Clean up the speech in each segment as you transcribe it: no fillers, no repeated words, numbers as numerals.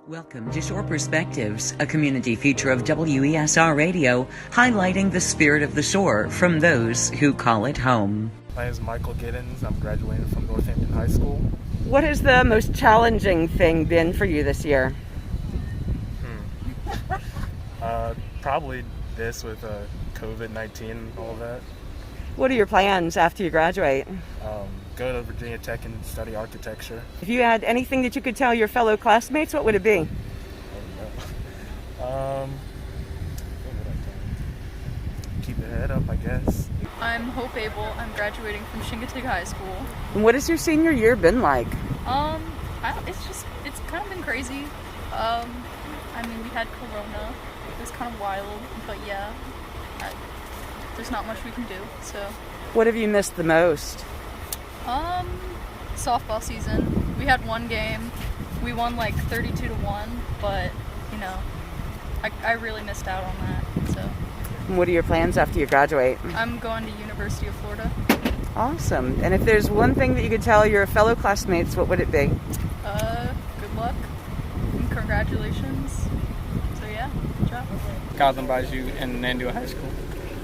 Welcome to Shore Perspectives, a community feature of WESR Radio, highlighting the spirit of the shore from those who call it home. My name is Michael Giddens. I'm graduating from Northampton High School. What has the most challenging thing been for you this year? Probably this with COVID-19 and all that. What are your plans after you graduate? Go to Virginia Tech and study architecture. If you had anything that you could tell your fellow classmates, what would it be? What would I tell? Keep your head up, I guess. I'm Hope Abel. I'm graduating from Shingatig High School. And what has your senior year been like? It's kind of been crazy. We had Corona. It was kind of wild, but yeah, there's not much we can do, so. What have you missed the most? Softball season. We had one game. We won like 32-1, but, I really missed out on that, so. And what are your plans after you graduate? I'm going to University of Florida. Awesome. And if there's one thing that you could tell your fellow classmates, what would it be? Good luck and congratulations. So yeah, good job. Gotham Baju in Nandua High School.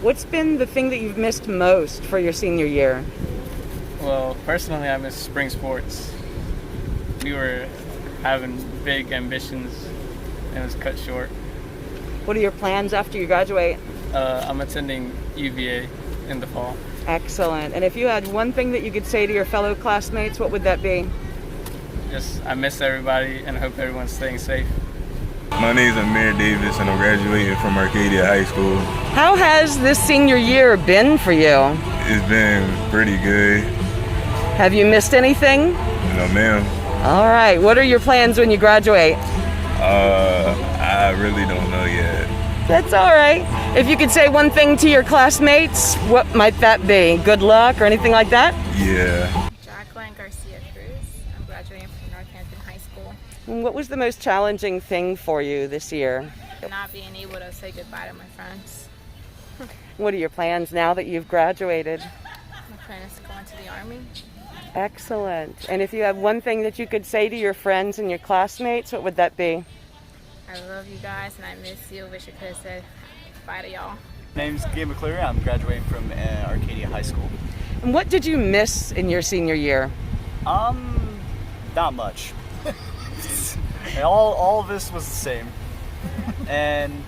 What's been the thing that you've missed most for your senior year? Well, personally, I miss spring sports. We were having big ambitions and it was cut short. What are your plans after you graduate? I'm attending UVA in the fall. Excellent. And if you had one thing that you could say to your fellow classmates, what would that be? I miss everybody and I hope everyone's staying safe. My name is Amir Davis and I'm graduating from Arcadia High School. How has this senior year been for you? It's been pretty good. Have you missed anything? No, ma'am. All right. What are your plans when you graduate? I really don't know yet. That's all right. If you could say one thing to your classmates, what might that be? Good luck or anything like that? Yeah. Jacqueline Garcia Cruz. I'm graduating from Northampton High School. And what was the most challenging thing for you this year? Not being able to say goodbye to my friends. What are your plans now that you've graduated? My plan is to go into the Army. Excellent. And if you have one thing that you could say to your friends and your classmates, what would that be? I love you guys and I miss you. Wish I could have said bye to y'all. My name's Gabe McCleary. I'm graduating from Arcadia High School. And what did you miss in your senior year? Not much. all of this was the same. And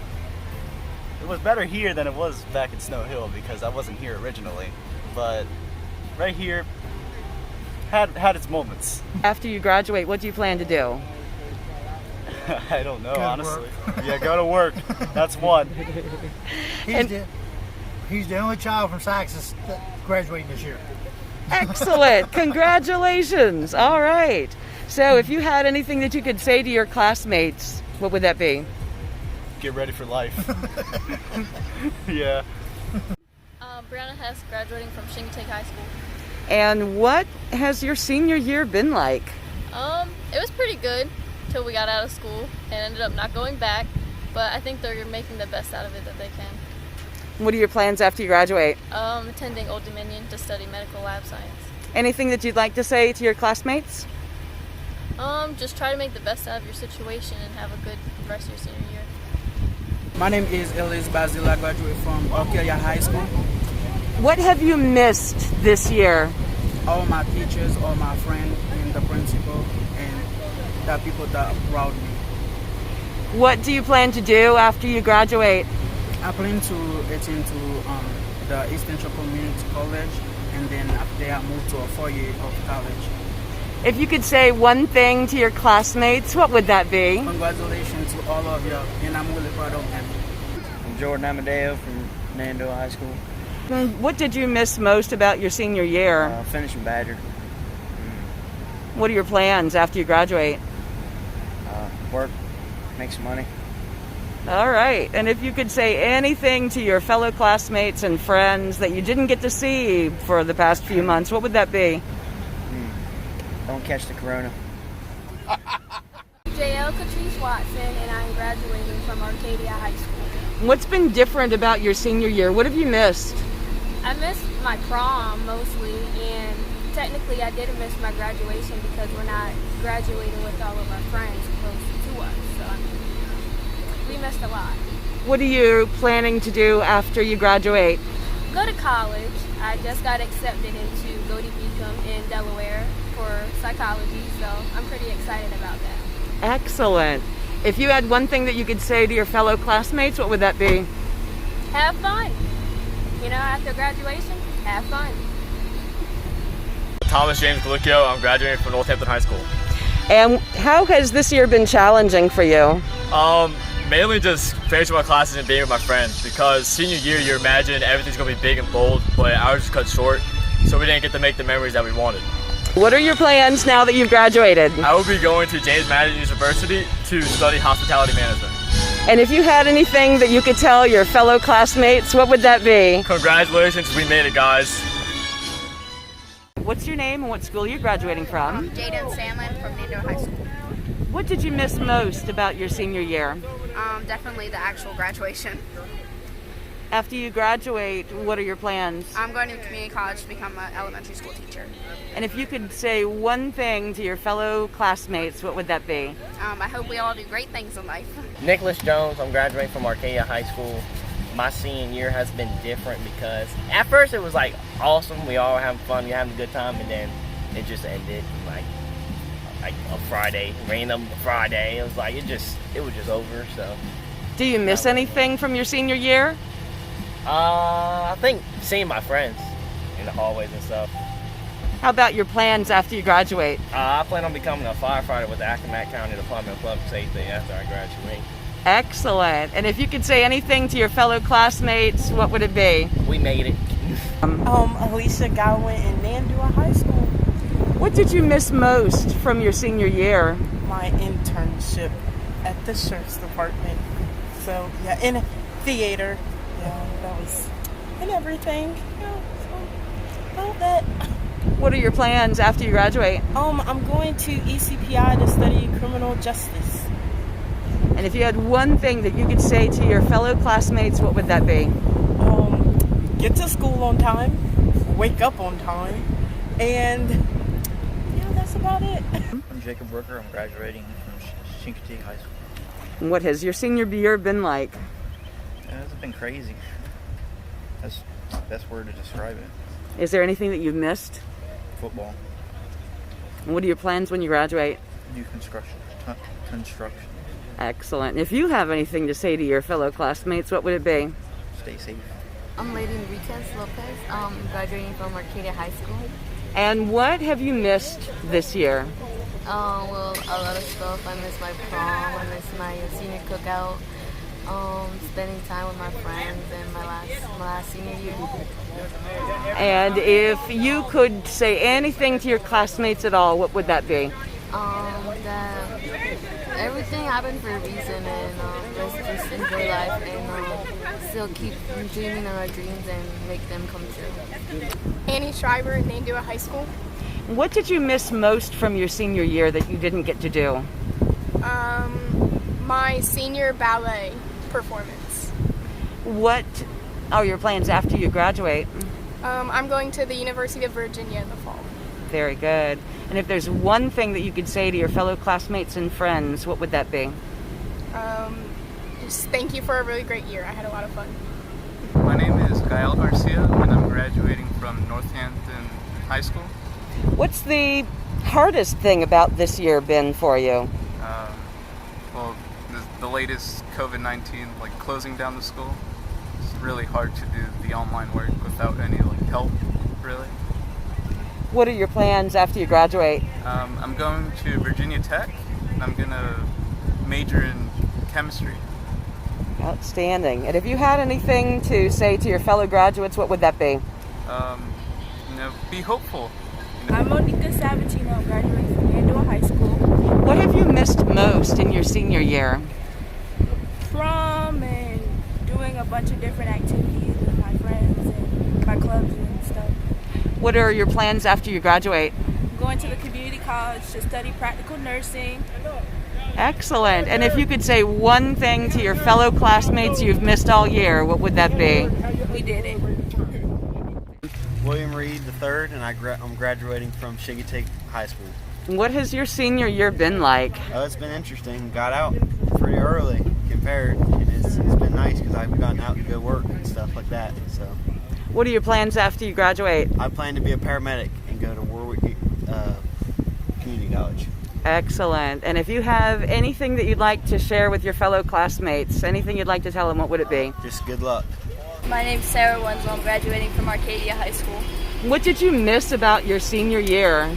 it was better here than it was back in Snow Hill because I wasn't here originally. But right here had its moments. After you graduate, what do you plan to do? I don't know, honestly. Yeah, go to work. That's one. He's the only child from Saxon that's graduating this year. Excellent. Congratulations. All right. So if you had anything that you could say to your classmates, what would that be? Get ready for life. Yeah. Brianna Hess, graduating from Shingatig High School. And what has your senior year been like? It was pretty good till we got out of school and ended up not going back, but I think they're making the best out of it that they can. What are your plans after you graduate? Attending Old Dominion to study medical lab science. Anything that you'd like to say to your classmates? Just try to make the best out of your situation and have a good rest of your senior year. My name is Elis Basil. I graduate from Arcadia High School. What have you missed this year? All my teachers, all my friends, and the principal, and the people that brought me. What do you plan to do after you graduate? I plan to attend to the East Central Community College, and then after that I move to a 4-year of college. If you could say one thing to your classmates, what would that be? Congratulations to all of you, and I'm really proud of them. I'm Jordan Amadeo from Nandua High School. What did you miss most about your senior year? Finishing Badger. What are your plans after you graduate? Work, make some money. All right. And if you could say anything to your fellow classmates and friends that you didn't get to see for the past few months, what would that be? Don't catch the corona. JL Catrice Watson and I'm graduating from Arcadia High School. What's been different about your senior year? What have you missed? I missed my prom mostly, and technically I didn't miss my graduation because we're not graduating with all of our friends close to us. missed a lot. What are you planning to do after you graduate? Go to college. I just got accepted into Godey Beacom in Delaware for psychology, so I'm pretty excited about that. Excellent. If you had one thing that you could say to your fellow classmates, what would that be? Have fun. You know, after graduation, have fun. Thomas James Galicchio. I'm graduating from Northampton High School. And how has this year been challenging for you? Mainly just finishing my classes and being with my friends, because senior year you imagine everything's going to be big and bold, but ours just cut short, so we didn't get to make the memories that we wanted. What are your plans now that you've graduated? I will be going to James Madison University to study hospitality management. And if you had anything that you could tell your fellow classmates, what would that be? Congratulations, we made it, guys. What's your name and what school are you graduating from? Jaden Sandlin from Nando High School. What did you miss most about your senior year? Definitely the actual graduation. After you graduate, what are your plans? I'm going to community college to become an elementary school teacher. And if you could say one thing to your fellow classmates, what would that be? I hope we all do great things in life. Nicholas Jones, I'm graduating from Arcadia High School. My senior year has been different because at first it was like awesome, we all having fun, we having a good time, and then it just ended like a Friday, random Friday. It was like it was just over. So. Do you miss anything from your senior year? I think seeing my friends in the hallways and stuff. How about your plans after you graduate? I plan on becoming a firefighter with the Accomack County Department of Public Safety after I graduate. Excellent. And if you could say anything to your fellow classmates, what would it be? We made it. Alicia Godwin in Nandua High School. What did you miss most from your senior year? My internship at the sheriff's department. So, yeah, in theater. Yeah, that was, and everything. Yeah, so, about that. What are your plans after you graduate? I'm going to ECPI to study criminal justice. And if you had one thing that you could say to your fellow classmates, what would that be? Get to school on time, wake up on time, and yeah, that's about it. I'm Jacob Brooker. I'm graduating from Chincoteague High School. And what has your senior year been like? It's been crazy. That's the best word to describe it. Is there anything that you've missed? Football. And what are your plans when you graduate? Do construction. Excellent. If you have anything to say to your fellow classmates, what would it be? Stay safe. I'm Lady Enriquez Lopez, graduating from Arcadia High School. And what have you missed this year? Well, a lot of stuff. I miss my prom, I miss my senior cookout, spending time with my friends, and my last senior year. And if you could say anything to your classmates at all, what would that be? That everything happened for a reason, and let's just enjoy life and still keep dreaming of our dreams and make them come true. Annie Schreiber in Nandua High School. What did you miss most from your senior year that you didn't get to do? My senior ballet performance. What are your plans after you graduate? I'm going to the University of Virginia in the fall. Very good. And if there's one thing that you could say to your fellow classmates and friends, what would that be? Just thank you for a really great year. I had a lot of fun. My name is Gael Garcia, and I'm graduating from Northampton High School. What's the hardest thing about this year been for you? Well, the latest COVID-19, like closing down the school. It's really hard to do the online work without any help, really. What are your plans after you graduate? I'm going to Virginia Tech, and I'm going to major in chemistry. Outstanding. And if you had anything to say to your fellow graduates, what would that be? Be hopeful. I'm Monica Sabatino. I'm graduating from Nandua High School. What have you missed most in your senior year? Prom and doing a bunch of different activities with my friends and my clubs and stuff. What are your plans after you graduate? I'm going to the community college to study practical nursing. Excellent. And if you could say one thing to your fellow classmates you've missed all year, what would that be? We did it. William Reed III, and I'm graduating from Chincoteague High School. What has your senior year been like? It's been interesting. Got out pretty early. compared, and it's been nice because I've gotten out to go work and stuff like that. So, What are your plans after you graduate? I plan to be a paramedic and go to Warwick Community College. Excellent. And if you have anything that you'd like to share with your fellow classmates, anything you'd like to tell them, what would it be? Just good luck. My name's Sarah Wenzel. I'm graduating from Arcadia High School. What did you miss about your senior year?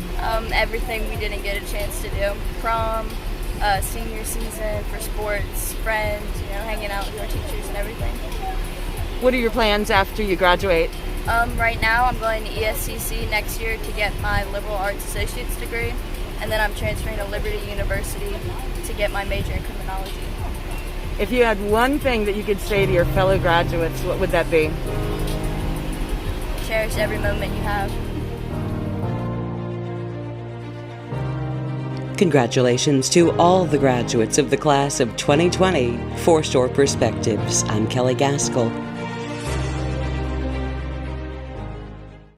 Everything we didn't get a chance to do. Prom, senior season for sports, friends, hanging out with our teachers and everything. What are your plans after you graduate? Right now I'm going to ESCC next year to get my liberal arts associate's degree, and then I'm transferring to Liberty University to get my major in criminology. If you had one thing that you could say to your fellow graduates, what would that be? Cherish every moment you have. Congratulations to all the graduates of the class of 2020 for Shore Perspectives. I'm Kelley Gaskell.